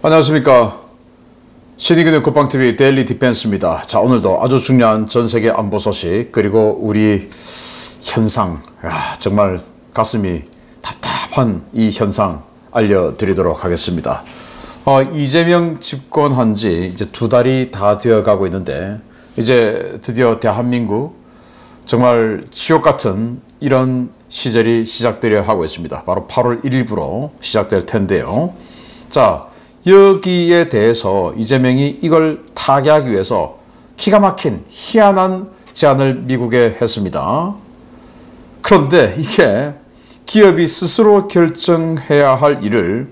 안녕하십니까. 신의균의 국방TV 데일리 디펜스입니다. 자, 오늘도 아주 중요한 전세계 안보 소식 그리고 우리 현상, 정말 가슴이 답답한 이 현상 알려드리도록 하겠습니다. 이재명 집권한 지 이제 2달이 다 되어 가고 있는데 이제 드디어 대한민국 정말 지옥 같은 이런 시절이 시작되려 하고 있습니다. 바로 8월 1일부로 시작될 텐데요. 자, 여기에 대해서 이재명이 이걸 타개하기 위해서 기가 막힌 희한한 제안을 미국에 했습니다. 그런데 이게 기업이 스스로 결정해야 할 일을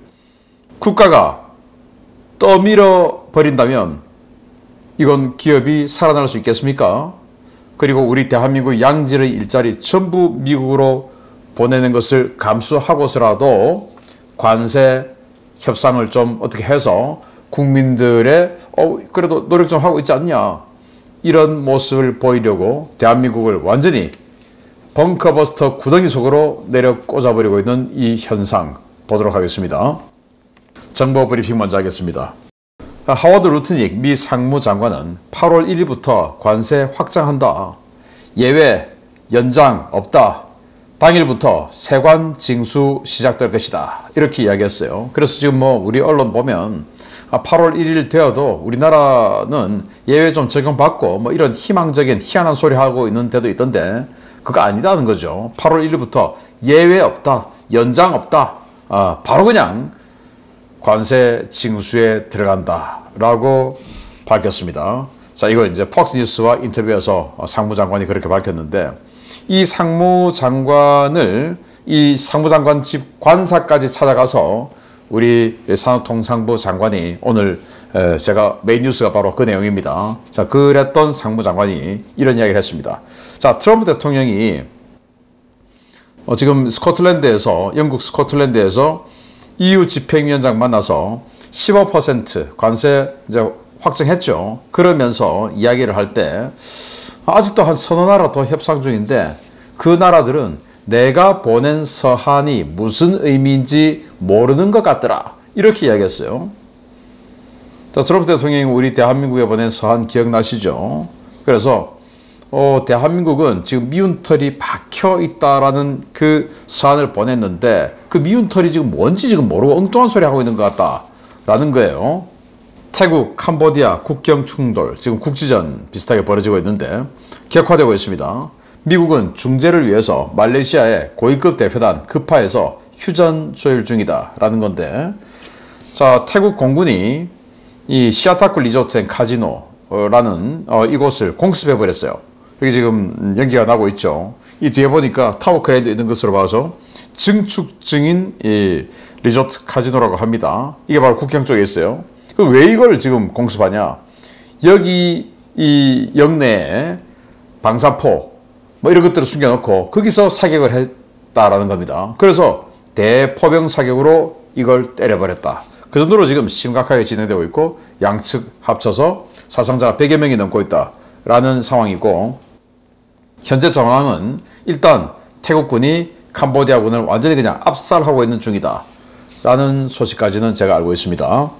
국가가 떠밀어 버린다면 이건 기업이 살아날 수 있겠습니까? 그리고 우리 대한민국 양질의 일자리 전부 미국으로 보내는 것을 감수하고서라도 관세 협상을 좀 어떻게 해서 국민들의 그래도 노력 좀 하고 있지 않냐, 이런 모습을 보이려고 대한민국을 완전히 벙커버스터 구덩이 속으로 내려 꽂아버리고 있는 이 현상 보도록 하겠습니다. 정보 브리핑 먼저 하겠습니다. 하워드 루트닉 미 상무장관은 8월 1일부터 관세 확장한다, 예외 연장 없다, 당일부터 세관 징수 시작될 것이다, 이렇게 이야기했어요. 그래서 지금 우리 언론 보면 8월 1일 되어도 우리나라는 예외 좀 적용받고 이런 희망적인 희한한 소리 하고 있는 데도 있던데 그거 아니다는 거죠. 8월 1일부터 예외 없다, 연장 없다, 바로 그냥 관세 징수에 들어간다 라고 밝혔습니다. 자, 이거 이제 폭스뉴스와 인터뷰에서 상무장관이 그렇게 밝혔는데, 이 상무장관 집 관사까지 찾아가서 우리 산업통상부 장관이 오늘 제가 메인 뉴스가 바로 그 내용입니다. 자, 그랬던 상무장관이 이런 이야기를 했습니다. 자, 트럼프 대통령이 지금 영국 스코틀랜드에서 EU 집행위원장 만나서 15% 관세 이제 확정했죠. 그러면서 이야기를 할 때 아직도 한 서너 나라 더 협상 중인데 그 나라들은 내가 보낸 서한이 무슨 의미인지 모르는 것 같더라, 이렇게 이야기했어요. 자, 트럼프 대통령이 우리 대한민국에 보낸 서한 기억나시죠? 그래서 대한민국은 지금 미운 털이 박혀 있다라는 그 서한을 보냈는데 그 미운 털이 지금 뭔지 지금 모르고 엉뚱한 소리 하고 있는 것 같다라는 거예요. 태국, 캄보디아 국경 충돌, 지금 국지전 비슷하게 벌어지고 있는데 격화되고 있습니다. 미국은 중재를 위해서 말레이시아의 고위급 대표단 급파해서 휴전 조율 중이다라는 건데, 자, 태국 공군이 이 시아타크 리조트 앤 카지노라는 이곳을 공습해 버렸어요. 여기 지금 연기가 나고 있죠. 이 뒤에 보니까 타워 크레인도 있는 것으로 봐서 증축 중인 이 리조트 카지노라고 합니다. 이게 바로 국경 쪽에 있어요. 왜 이걸 지금 공습하냐? 여기 이 영내에 방사포 이런 것들을 숨겨놓고 거기서 사격을 했다라는 겁니다. 그래서 대포병 사격으로 이걸 때려버렸다. 그 정도로 지금 심각하게 진행되고 있고 양측 합쳐서 사상자가 100여 명이 넘고 있다라는 상황이고, 현재 상황은 일단 태국군이 캄보디아군을 완전히 그냥 압살하고 있는 중이다 라는 소식까지는 제가 알고 있습니다.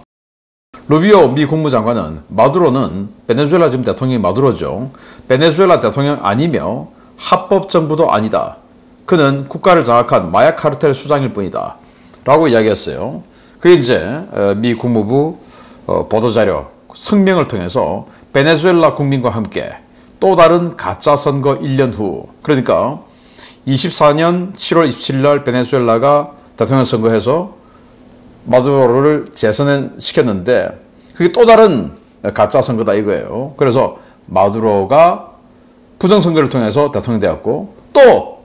루비오 미 국무장관은 마두로는 베네수엘라 지금 대통령이 마두로죠. 베네수엘라 대통령 아니며 합법 정부도 아니다. 그는 국가를 장악한 마약 카르텔 수장일 뿐이다 라고 이야기했어요. 그게 이제 미 국무부 보도자료 성명을 통해서 베네수엘라 국민과 함께 또 다른 가짜 선거 1년 후, 그러니까 24년 7월 27일 날 베네수엘라가 대통령 선거해서 마두로를 재선시켰는데 그게 또 다른 가짜 선거다 이거예요. 그래서 마두로가 부정선거를 통해서 대통령 되었고 또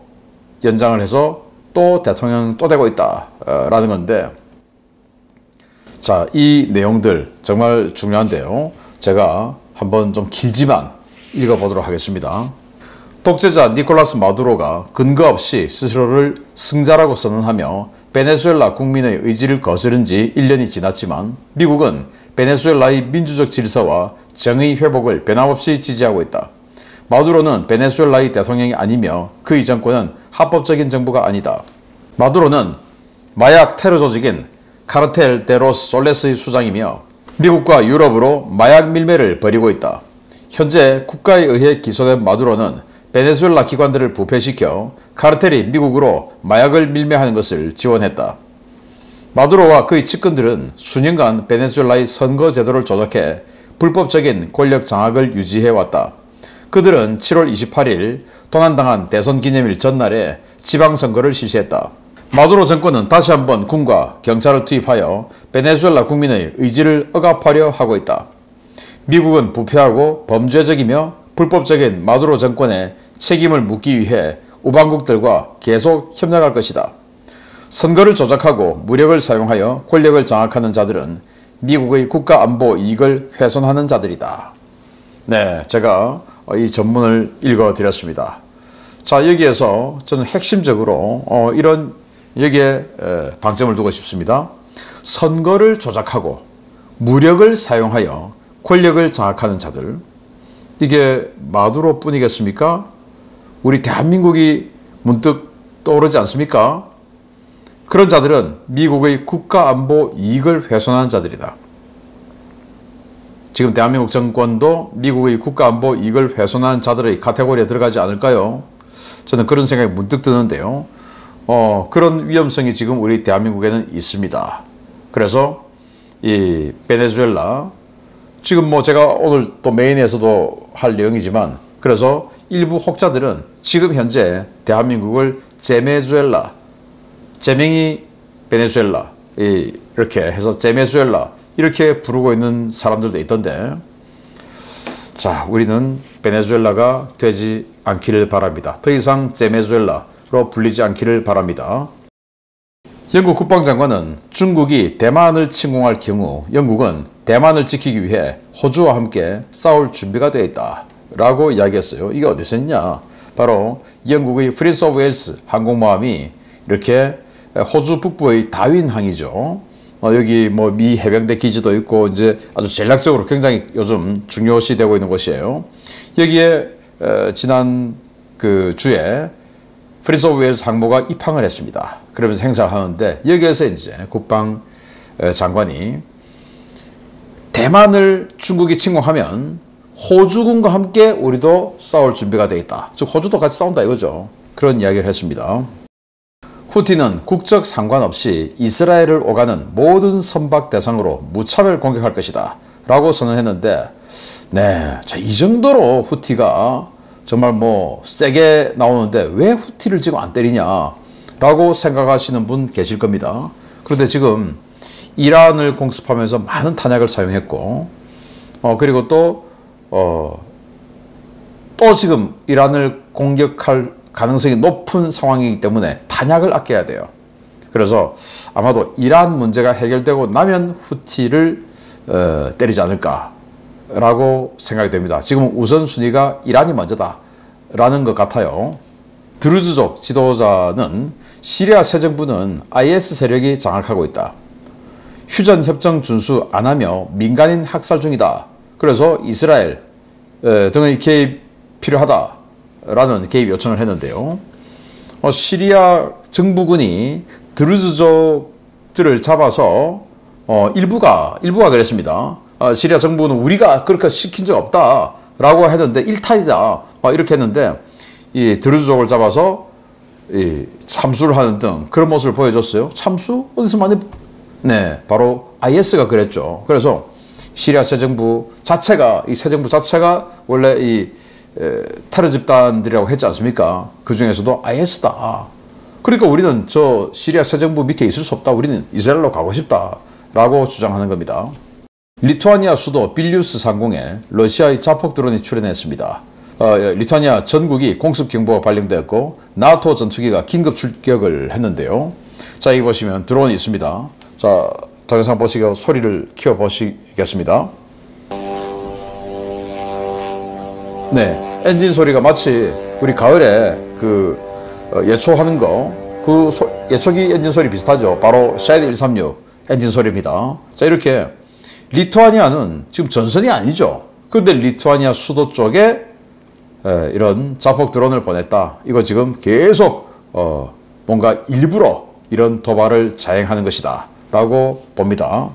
연장을 해서 또 대통령 또 되고 있다라는 건데, 자, 이 내용들 정말 중요한데요. 제가 한번 좀 길지만 읽어보도록 하겠습니다. 독재자 니콜라스 마두로가 근거 없이 스스로를 승자라고 선언하며 베네수엘라 국민의 의지를 거스른 지 1년이 지났지만 미국은 베네수엘라의 민주적 질서와 정의 회복을 변함없이 지지하고 있다. 마두로는 베네수엘라의 대통령이 아니며 그 이 정권은 합법적인 정부가 아니다. 마두로는 마약 테러 조직인 카르텔 데 로스 솔레스의 수장이며 미국과 유럽으로 마약 밀매를 벌이고 있다. 현재 국가에 의해 기소된 마두로는 베네수엘라 기관들을 부패시켜 카르텔이 미국으로 마약을 밀매하는 것을 지원했다. 마두로와 그의 측근들은 수년간 베네수엘라의 선거 제도를 조작해 불법적인 권력 장악을 유지해왔다. 그들은 7월 28일 도난당한 대선 기념일 전날에 지방선거를 실시했다. 마두로 정권은 다시 한번 군과 경찰을 투입하여 베네수엘라 국민의 의지를 억압하려 하고 있다. 미국은 부패하고 범죄적이며 불법적인 마두로 정권에 책임을 묻기 위해 우방국들과 계속 협력할 것이다. 선거를 조작하고 무력을 사용하여 권력을 장악하는 자들은 미국의 국가안보 이익을 훼손하는 자들이다. 네, 제가 이 전문을 읽어드렸습니다. 자, 여기에서 저는 핵심적으로 이런 여기에 방점을 두고 싶습니다. 선거를 조작하고 무력을 사용하여 권력을 장악하는 자들, 이게 마두로 뿐이겠습니까? 우리 대한민국이 문득 떠오르지 않습니까? 그런 자들은 미국의 국가안보 이익을 훼손하는 자들이다. 지금 대한민국 정권도 미국의 국가안보 이익을 훼손하는 자들의 카테고리에 들어가지 않을까요? 저는 그런 생각이 문득 드는데요. 그런 위험성이 지금 우리 대한민국에는 있습니다. 그래서 이 베네수엘라, 지금 뭐 제가 오늘 또 메인에서도 할 내용이지만, 그래서 일부 혹자들은 지금 현재 대한민국을 제메주엘라, 제명이 베네수엘라, 이렇게 해서 제메주엘라 이렇게 부르고 있는 사람들도 있던데, 자, 우리는 베네수엘라가 되지 않기를 바랍니다. 더 이상 제메주엘라로 불리지 않기를 바랍니다. 영국 국방장관은 중국이 대만을 침공할 경우 영국은 대만을 지키기 위해 호주와 함께 싸울 준비가 되어 있다 라고 이야기했어요. 이게 어디서 있냐? 바로 영국의 프린스 오브 웨일스 항공모함이 이렇게 호주 북부의 다윈항이죠. 여기 뭐 미 해병대 기지도 있고 이제 아주 전략적으로 굉장히 요즘 중요시되고 있는 곳이에요. 여기에 지난 그 주에 프린스 오브 웨일스 항모가 입항을 했습니다. 그러면서 행사를 하는데, 여기에서 이제 국방 장관이 대만을 중국이 침공하면 호주군과 함께 우리도 싸울 준비가 되어 있다. 즉 호주도 같이 싸운다 이거죠. 그런 이야기를 했습니다. 후티는 국적 상관없이 이스라엘을 오가는 모든 선박 대상으로 무차별 공격할 것이다 라고 선언했는데, 네, 자, 이 정도로 후티가 정말 뭐 세게 나오는데 왜 후티를 지금 안 때리냐 라고 생각하시는 분 계실 겁니다. 그런데 지금 이란을 공습하면서 많은 탄약을 사용했고, 그리고 또 지금 이란을 공격할 가능성이 높은 상황이기 때문에 탄약을 아껴야 돼요. 그래서 아마도 이란 문제가 해결되고 나면 후티를 때리지 않을까라고 생각이 됩니다. 지금 우선순위가 이란이 먼저다 라는 것 같아요. 드루즈족 지도자는 시리아 새 정부는 IS 세력이 장악하고 있다. 휴전 협정 준수 안 하며 민간인 학살 중이다. 그래서 이스라엘 등의 개입 필요하다라는 개입 요청을 했는데요. 시리아 정부군이 드루즈족들을 잡아서 일부가 그랬습니다. 시리아 정부는 우리가 그렇게 시킨 적 없다라고 했는데 일탈이다 이렇게 했는데, 이 드루즈족을 잡아서 참수를 하는 등 그런 모습을 보여줬어요. 참수? 어디서 많이? 네, 바로 IS가 그랬죠. 그래서 시리아 새 정부 자체가, 이 새 정부 자체가 원래 이 테러 집단들이라고 했지 않습니까? 그 중에서도 IS다. 그러니까 우리는 저 시리아 새 정부 밑에 있을 수 없다. 우리는 이스라엘로 가고 싶다 라고 주장하는 겁니다. 리투아니아 수도 빌뉴스 상공에 러시아의 자폭 드론이 출현했습니다. 리투아니아 전국이 공습 경보가 발령되었고 나토 전투기가 긴급 출격을 했는데요. 자, 여기 보시면 드론이 있습니다. 자, 동영상 보시고 소리를 키워 보시겠습니다. 네, 엔진 소리가 마치 우리 가을에 그 예초하는 거, 그 예초기 엔진 소리 비슷하죠. 바로 샤이드 136 엔진 소리입니다. 자, 이렇게 리투아니아는 지금 전선이 아니죠. 그런데 리투아니아 수도 쪽에 이런 자폭 드론을 보냈다. 이거 지금 계속 뭔가 일부러 이런 도발을 자행하는 것이다 라고 봅니다.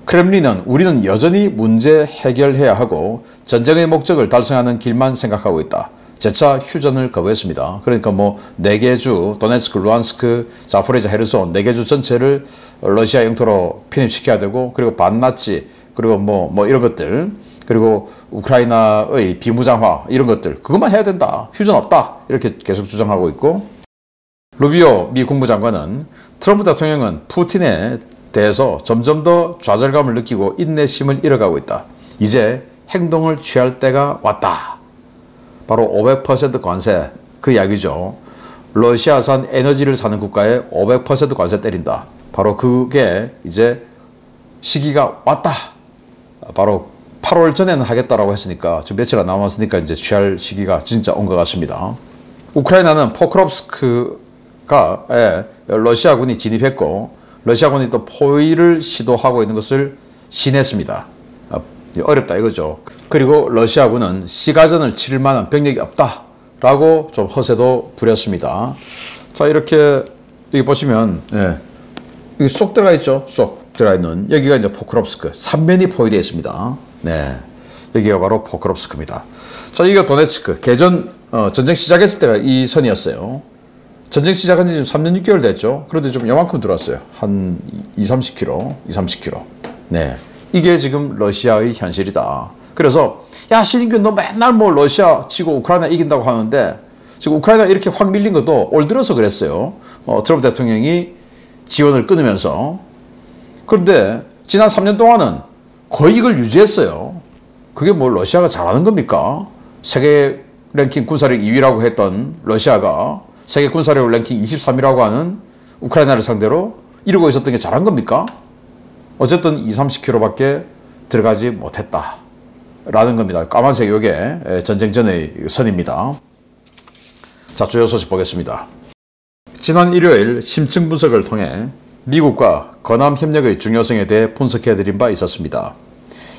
크렘린은 우리는 여전히 문제 해결해야 하고 전쟁의 목적을 달성하는 길만 생각하고 있다. 재차 휴전을 거부했습니다. 그러니까 뭐 4개 주, 도네츠크, 루안스크, 자포리자, 헤르손 4개 주 전체를 러시아 영토로 편입시켜야 되고, 그리고 반나치, 그리고 뭐 이런 것들, 그리고 우크라이나의 비무장화 이런 것들, 그것만 해야 된다. 휴전 없다. 이렇게 계속 주장하고 있고, 루비오 미 국무장관은 트럼프 대통령은 푸틴에 대해서 점점 더 좌절감을 느끼고 인내심을 잃어가고 있다. 이제 행동을 취할 때가 왔다. 바로 500% 관세, 그 이야기죠. 러시아산 에너지를 사는 국가에 500% 관세 때린다. 바로 그게 이제 시기가 왔다. 바로 8월 전에는 하겠다라고 했으니까 지금 며칠 안 남았으니까 이제 취할 시기가 진짜 온 것 같습니다. 우크라이나는 포크롭스크가에 러시아군이 진입했고, 러시아군이 또 포위를 시도하고 있는 것을 시인했습니다. 어렵다 이거죠. 그리고 러시아군은 시가전을 치를 만한 병력이 없다라고 좀 허세도 부렸습니다. 자, 이렇게 여기 보시면 여기 쏙 들어가 있죠. 쏙 들어가 있는 여기가 이제 포크롭스크 3면이 포위되어 있습니다. 네, 여기가 바로 포크롭스크입니다. 자, 여기가 도네츠크. 개전 전쟁 시작했을 때가 이 선이었어요. 전쟁 시작한 지 지금 3년 6개월 됐죠. 그런데 좀 요만큼 들어왔어요. 한 30km. 네, 이게 지금 러시아의 현실이다. 그래서 야, 신인균 너 맨날 뭐 러시아 치고 우크라이나 이긴다고 하는데, 지금 우크라이나 이렇게 확 밀린 것도 올 들어서 그랬어요. 트럼프 대통령이 지원을 끊으면서. 그런데 지난 3년 동안은 거의 이걸 유지했어요. 그게 뭐 러시아가 잘하는 겁니까? 세계 랭킹 군사력 2위라고 했던 러시아가 세계 군사력 랭킹 23위라고 하는 우크라이나를 상대로 이러고 있었던 게 잘한 겁니까? 어쨌든 20-30km밖에 들어가지 못했다 라는 겁니다. 까만색 요게 전쟁 전의 선입니다. 자, 주요 소식 보겠습니다. 지난 일요일 심층 분석을 통해 미국과 건함 협력의 중요성에 대해 분석해드린 바 있었습니다.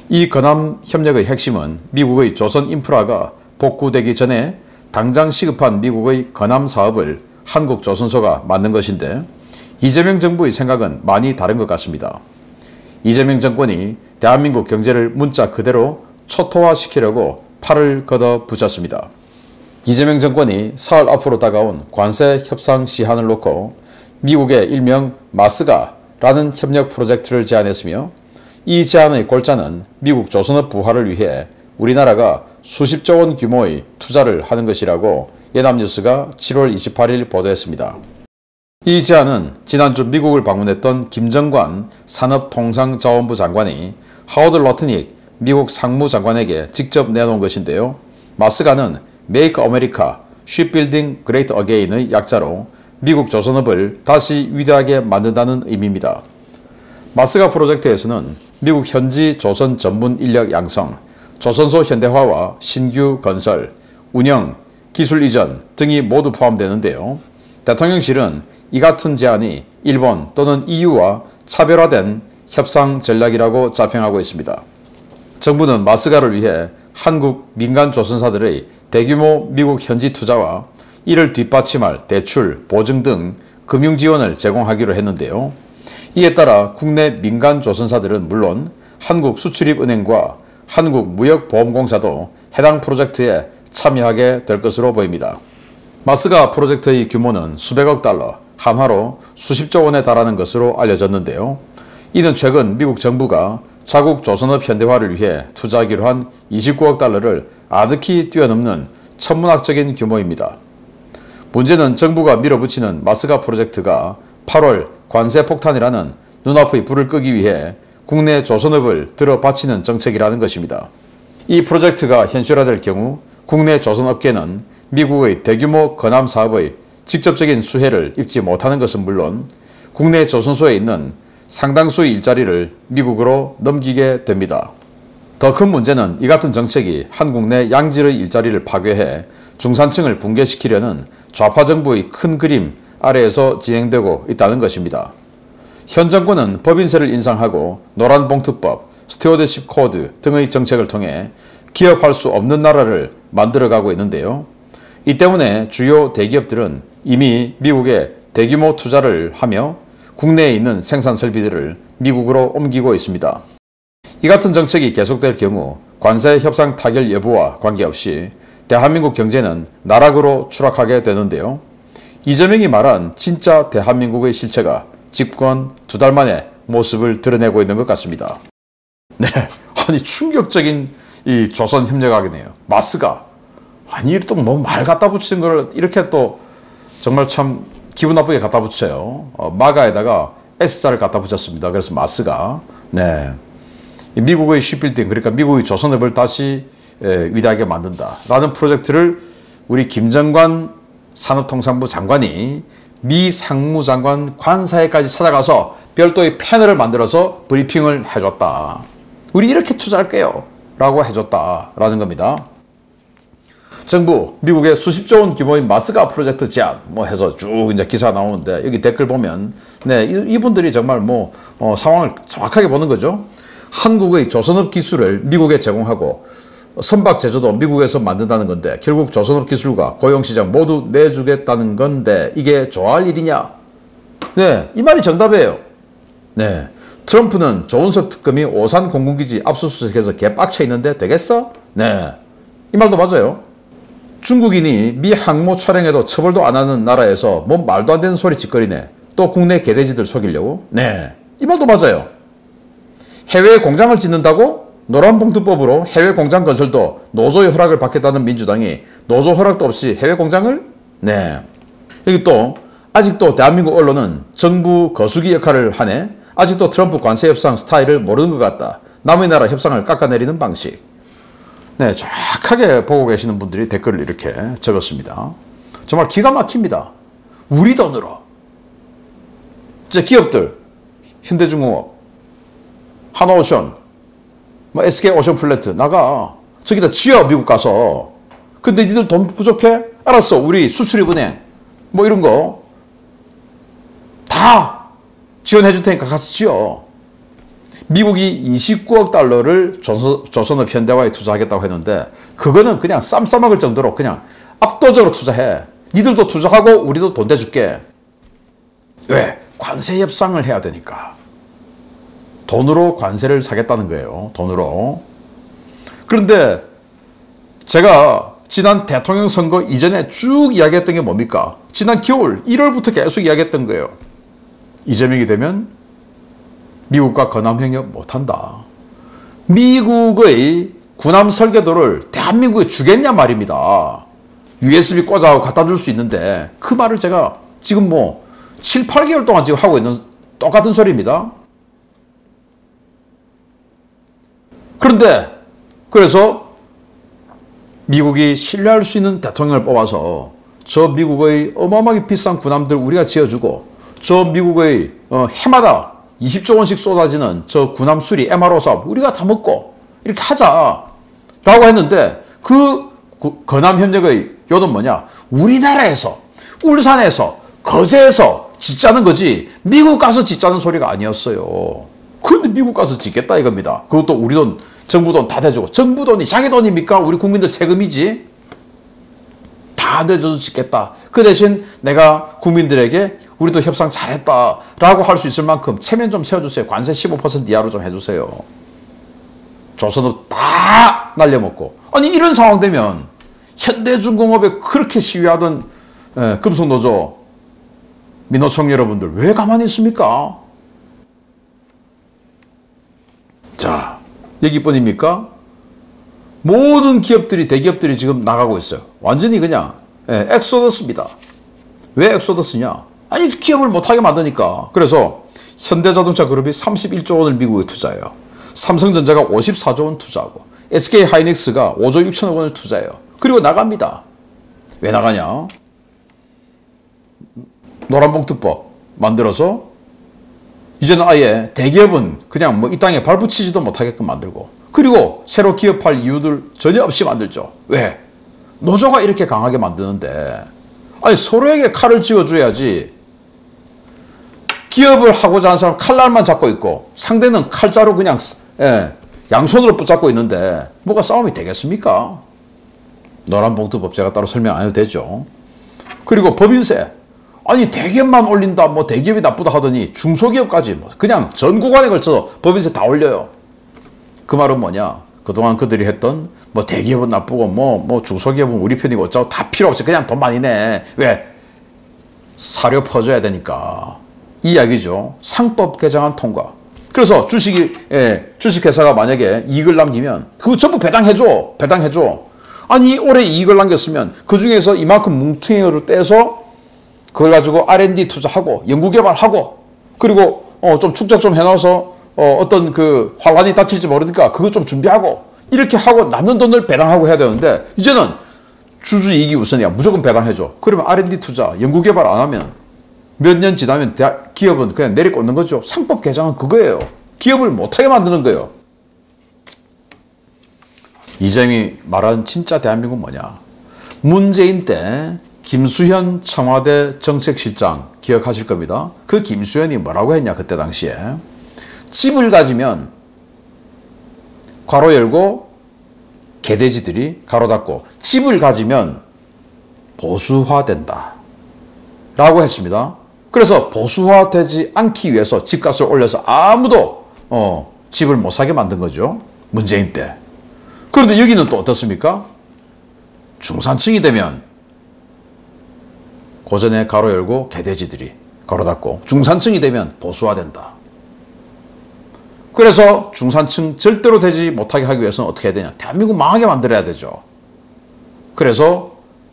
이 건함 협력의 핵심은 미국의 조선 인프라가 복구되기 전에 당장 시급한 미국의 건함 사업을 한국조선소가 만든 것인데, 이재명 정부의 생각은 많이 다른 것 같습니다. 이재명 정권이 대한민국 경제를 문자 그대로 초토화시키려고 팔을 걷어 붙였습니다. 이재명 정권이 사흘 앞으로 다가온 관세 협상 시한을 놓고 미국의 일명 마스가라는 협력 프로젝트를 제안했으며, 이 제안의 골자는 미국 조선업 부활을 위해 우리나라가 수십조 원 규모의 투자를 하는 것이라고 연합뉴스가 7월 28일 보도했습니다. 이 제안은 지난주 미국을 방문했던 김정관 산업통상자원부 장관이 하워드 러트닉 미국 상무장관에게 직접 내놓은 것인데요. 마스가는 Make America Shipbuilding Great Again의 약자로 미국 조선업을 다시 위대하게 만든다는 의미입니다. 마스가 프로젝트에서는 미국 현지 조선 전문 인력 양성, 조선소 현대화와 신규 건설, 운영, 기술 이전 등이 모두 포함되는데요. 대통령실은 이 같은 제안이 일본 또는 EU와 차별화된 협상 전략이라고 자평하고 있습니다. 정부는 마스가를 위해 한국 민간 조선사들의 대규모 미국 현지 투자와 이를 뒷받침할 대출, 보증 등 금융 지원을 제공하기로 했는데요. 이에 따라 국내 민간 조선사들은 물론 한국수출입은행과 한국무역보험공사도 해당 프로젝트에 참여하게 될 것으로 보입니다. 마스가 프로젝트의 규모는 수백억 달러, 한화로 수십조 원에 달하는 것으로 알려졌는데요. 이는 최근 미국 정부가 자국 조선업 현대화를 위해 투자하기로 한 29억 달러를 아득히 뛰어넘는 천문학적인 규모입니다. 문제는 정부가 밀어붙이는 마스가 프로젝트가 8월 관세폭탄이라는 눈앞의 불을 끄기 위해 국내 조선업을 들어바치는 정책이라는 것입니다. 이 프로젝트가 현실화될 경우 국내 조선업계는 미국의 대규모 건함 사업의 직접적인 수혜를 입지 못하는 것은 물론 국내 조선소에 있는 상당수의 일자리를 미국으로 넘기게 됩니다. 더 큰 문제는 이 같은 정책이 한국 내 양질의 일자리를 파괴해 중산층을 붕괴시키려는 좌파 정부의 큰 그림 아래에서 진행되고 있다는 것입니다. 현 정권은 법인세를 인상하고 노란봉투법, 스튜어드십 코드 등의 정책을 통해 기업할 수 없는 나라를 만들어가고 있는데요. 이 때문에 주요 대기업들은 이미 미국에 대규모 투자를 하며 국내에 있는 생산 설비들을 미국으로 옮기고 있습니다. 이 같은 정책이 계속될 경우 관세 협상 타결 여부와 관계없이 대한민국 경제는 나락으로 추락하게 되는데요. 이재명이 말한 진짜 대한민국의 실체가 집권 2달 만에 모습을 드러내고 있는 것 같습니다. 네, 아니 충격적인 이 조선협력학이네요. 마스가 아니 또 뭐 말 갖다 붙이는 걸 이렇게 또 정말 참 기분 나쁘게 갖다 붙여요. 마가에다가 S자를 갖다 붙였습니다. 그래서 마스가 네, 미국의 쉬빌딩 그러니까 미국의 조선업을 다시 위대하게 만든다라는 프로젝트를 우리 김정관 산업통상부 장관이 미 상무장관 관사에까지 찾아가서 별도의 패널을 만들어서 브리핑을 해줬다. 우리 이렇게 투자할게요 라고 해줬다라는 겁니다. 정부 미국의 수십조 원 규모의 마스가 프로젝트 제안 뭐 해서 쭉 이제 기사가 나오는데 여기 댓글 보면 네 이분들이 정말 뭐 상황을 정확하게 보는 거죠. 한국의 조선업 기술을 미국에 제공하고 선박 제조도 미국에서 만든다는 건데 결국 조선업 기술과 고용시장 모두 내주겠다는 건데 이게 좋아할 일이냐? 네, 이 말이 정답이에요. 네, 트럼프는 조은석 특검이 오산 공군기지 압수수색해서 개빡쳐 있는데 되겠어? 네, 이 말도 맞아요. 중국인이 미 항모 촬영에도 처벌도 안 하는 나라에서 뭔 말도 안 되는 소리 짓거리네. 또 국내 개돼지들 속이려고? 네, 이 말도 맞아요. 해외에 공장을 짓는다고? 노란봉투법으로 해외 공장 건설도 노조의 허락을 받겠다는 민주당이 노조 허락도 없이 해외 공장을? 네. 여기 또 아직도 대한민국 언론은 정부 거수기 역할을 하네. 아직도 트럼프 관세 협상 스타일을 모르는 것 같다. 남의 나라 협상을 깎아내리는 방식. 네, 정확하게 보고 계시는 분들이 댓글을 이렇게 적었습니다. 정말 기가 막힙니다. 우리 돈으로. 이제 기업들, 현대중공업, 한오션, 뭐 SK 오션플랜트 나가 저기다 지어 미국 가서. 근데 니들 돈 부족해? 알았어 우리 수출입은행 뭐 이런 거 다 지원해 줄 테니까 가서 지어. 미국이 29억 달러를 조선업 현대화에 투자하겠다고 했는데 그거는 그냥 쌈 싸먹을 정도로 그냥 압도적으로 투자해. 니들도 투자하고 우리도 돈 대줄게. 왜? 관세 협상을 해야 되니까. 돈으로 관세를 사겠다는 거예요. 돈으로. 그런데 제가 지난 대통령 선거 이전에 쭉 이야기했던 게 뭡니까? 지난 겨울 1월부터 계속 이야기했던 거예요. 이재명이 되면 미국과 건함협력 못한다. 미국의 군함 설계도를 대한민국에 주겠냐 말입니다. USB 꽂아 갖다 줄 수 있는데 그 말을 제가 지금 뭐 7, 8개월 동안 지금 하고 있는 똑같은 소리입니다. 그런데 그래서 미국이 신뢰할 수 있는 대통령을 뽑아서 저 미국의 어마어마하게 비싼 군함들 우리가 지어주고 저 미국의 해마다 20조 원씩 쏟아지는 저 군함 수리 MRO 사업 우리가 다 먹고 이렇게 하자라고 했는데 그 건함협력의 요는 뭐냐? 우리나라에서 울산에서 거제에서 짓자는 거지 미국 가서 짓자는 소리가 아니었어요. 그런데 미국 가서 짓겠다 이겁니다. 그것도 우리 돈 정부 돈 다 대주고. 정부 돈이 자기 돈입니까? 우리 국민들 세금이지. 다 대줘서 짓겠다. 그 대신 내가 국민들에게 우리도 협상 잘했다라고 할 수 있을 만큼 체면 좀 세워주세요. 관세 15% 이하로 좀 해주세요. 조선업 다 날려먹고. 아니 이런 상황 되면 현대중공업에 그렇게 시위하던 금속노조 민노총 여러분들 왜 가만히 있습니까? 자, 여기뿐입니까? 모든 기업들이 대기업들이 지금 나가고 있어요. 완전히 그냥 엑소더스입니다. 왜 엑소더스냐? 아니 기업을 못하게 만드니까. 그래서 현대자동차 그룹이 31조 원을 미국에 투자해요. 삼성전자가 54조 원 투자하고 SK하이닉스가 5조 6천억 원을 투자해요. 그리고 나갑니다. 왜 나가냐? 노란봉투법 만들어서 이제는 아예 대기업은 그냥 뭐 이 땅에 발붙이지도 못하게끔 만들고, 그리고 새로 기업할 이유들 전혀 없이 만들죠. 왜? 노조가 이렇게 강하게 만드는데, 아니 서로에게 칼을 쥐어줘야지. 기업을 하고자 하는 사람 칼날만 잡고 있고 상대는 칼자루 그냥 양손으로 붙잡고 있는데 뭐가 싸움이 되겠습니까? 노란봉투법 제가 따로 설명 안 해도 되죠. 그리고 법인세 아니 대기업만 올린다 뭐 대기업이 나쁘다 하더니 중소기업까지 뭐 그냥 전 구간에 걸쳐서 법인세 다 올려요. 그 말은 뭐냐, 그동안 그들이 했던 뭐 대기업은 나쁘고 뭐 중소기업은 우리 편이고 어쩌고 다 필요 없이 그냥 돈 많이 내. 왜? 사료 퍼줘야 되니까. 이 이야기죠. 상법 개정안 통과. 그래서 주식회사가 만약에 이익을 남기면 그거 전부 배당해줘. 아니 올해 이익을 남겼으면 그 중에서 이만큼 뭉텅이로 떼서 그걸 가지고 R&D 투자하고 연구개발하고 그리고 좀 축적 좀 해놔서 어떤 그 환란이 닥칠지 모르니까 그거 좀 준비하고 이렇게 하고 남는 돈을 배당하고 해야 되는데 이제는 주주 이익이 우선이야. 무조건 배당해줘. 그러면 R&D 투자, 연구개발 안 하면 몇 년 지나면 기업은 그냥 내리꽂는 거죠. 상법 개정은 그거예요. 기업을 못하게 만드는 거예요. 이재명이 말한 진짜 대한민국 뭐냐. 문재인 때 김수현 청와대 정책실장 기억하실 겁니다. 그 김수현이 뭐라고 했냐 그때 당시에. 집을 가지면 괄호 열고 개돼지들이 가로 닫고 집을 가지면 보수화된다 라고 했습니다. 그래서 보수화되지 않기 위해서 집값을 올려서 아무도 집을 못 사게 만든 거죠. 문재인 때. 그런데 여기는 또 어떻습니까? 중산층이 되면 고전에 가로 열고 개돼지들이 가로 닫고 중산층이 되면 보수화된다. 그래서 중산층 절대로 되지 못하게 하기 위해서는 어떻게 해야 되냐. 대한민국 망하게 만들어야 되죠. 그래서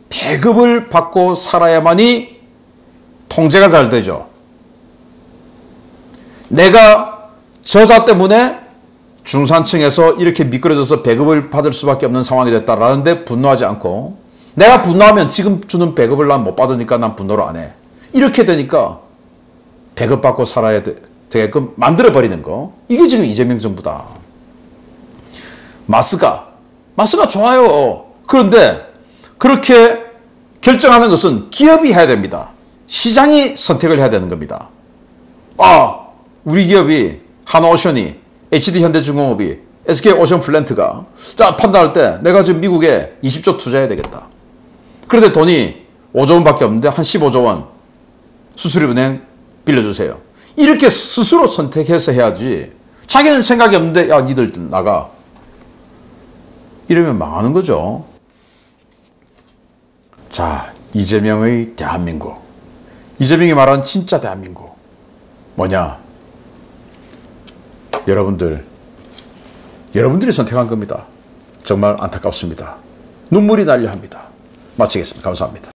배급을 받고 살아야만이 통제가 잘 되죠. 내가 저자 때문에 중산층에서 이렇게 미끄러져서 배급을 받을 수밖에 없는 상황이 됐다라는데 분노하지 않고 내가 분노하면 지금 주는 배급을 난 못 받으니까 난 분노를 안 해. 이렇게 되니까 배급받고 살아야 되게끔 만들어버리는 거. 이게 지금 이재명 정부다. 마스가 좋아요. 그런데 그렇게 결정하는 것은 기업이 해야 됩니다. 시장이 선택을 해야 되는 겁니다. 우리 기업이 한오션이 HD현대중공업이 SK오션플랜트가 자 판단할 때 내가 지금 미국에 20조 투자해야 되겠다. 그런데 돈이 5조 원밖에 없는데 한 15조 원 수수료은행 빌려주세요. 이렇게 스스로 선택해서 해야지. 자기는 생각이 없는데 야 니들 나가. 이러면 망하는 거죠. 자, 이재명의 대한민국. 이재명이 말한 진짜 대한민국. 뭐냐? 여러분들이 선택한 겁니다. 정말 안타깝습니다. 눈물이 나려 합니다. 마치겠습니다. 감사합니다.